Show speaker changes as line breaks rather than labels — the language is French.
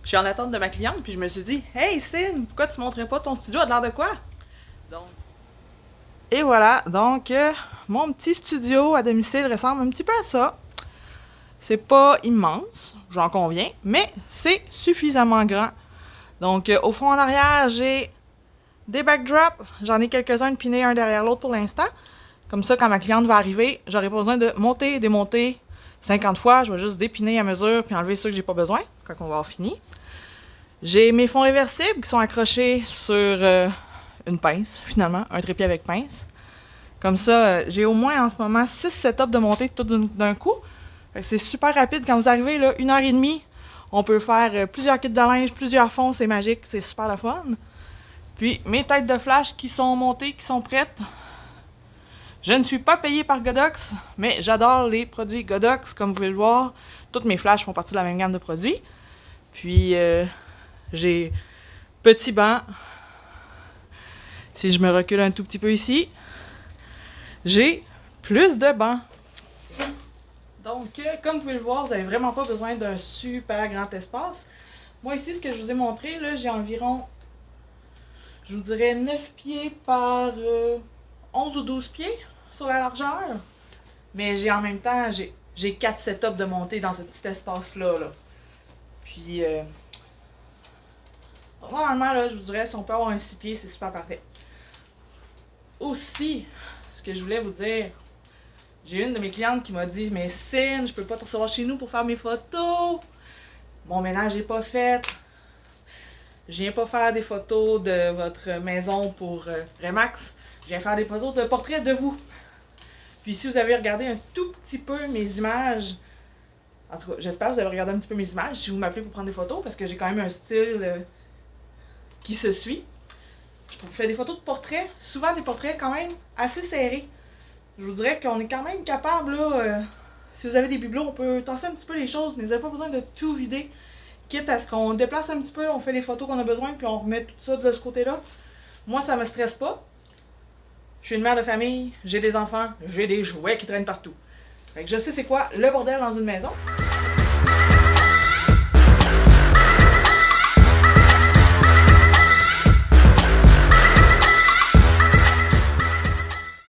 Je suis en attente de ma cliente, puis je me suis dit « Hey Cyn, pourquoi tu montrais pas ton studio? A l'air de quoi? » Donc... Et voilà, donc mon petit studio à domicile ressemble un petit peu à ça. C'est pas immense, j'en conviens, mais c'est suffisamment grand. Donc au fond en arrière, j'ai des backdrops. J'en ai quelques-uns de pinés un derrière l'autre pour l'instant. Comme ça, quand ma cliente va arriver, j'aurai pas besoin de monter et démonter 50 fois. Je vais juste dépiner à mesure puis enlever ceux que j'ai pas besoin quand on va avoir fini. J'ai mes fonds réversibles qui sont accrochés sur une pince, finalement, un trépied avec pince. Comme ça, j'ai au moins en ce moment 6 setups de montée tout d'un coup. C'est super rapide. Quand vous arrivez, là, 1h30, on peut faire plusieurs kits de linge, plusieurs fonds, c'est magique, c'est super le fun. Puis mes têtes de flash qui sont montées, qui sont prêtes. Je ne suis pas payée par Godox, mais j'adore les produits Godox, comme vous pouvez le voir. Toutes mes flashs font partie de la même gamme de produits. Puis j'ai petit banc. Si je me recule un tout petit peu ici, j'ai plus de bancs. Donc, comme vous pouvez le voir, vous n'avez vraiment pas besoin d'un super grand espace. Moi ici, ce que je vous ai montré, là, j'ai environ, je vous dirais 9 pieds par 11 ou 12 pieds sur la largeur. Mais j'ai en même temps, j'ai 4 setups de montée dans ce petit espace-là. Là. Puis, normalement, là, je vous dirais, si on peut avoir un 6 pieds, c'est super parfait. Aussi, ce que je voulais vous dire, j'ai une de mes clientes qui m'a dit « Mais Cyn, je peux pas te recevoir chez nous pour faire mes photos. Mon ménage est pas fait. Je viens pas faire des photos de votre maison pour Remax. Je viens faire des photos de portraits de vous. » Puis si vous avez regardé un tout petit peu mes images, en tout cas, j'espère que vous avez regardé un petit peu mes images, si vous m'appelez pour prendre des photos, parce que j'ai quand même un style qui se suit. Je fais des photos de portraits, souvent des portraits quand même assez serrés. Je vous dirais qu'on est quand même capable, là, si vous avez des bibelots, on peut tasser un petit peu les choses, mais vous n'avez pas besoin de tout vider. Quitte à ce qu'on déplace un petit peu, on fait les photos qu'on a besoin, puis on remet tout ça de ce côté-là. Moi, ça me stresse pas. Je suis une mère de famille, j'ai des enfants, j'ai des jouets qui traînent partout. Fait que je sais c'est quoi le bordel dans une maison.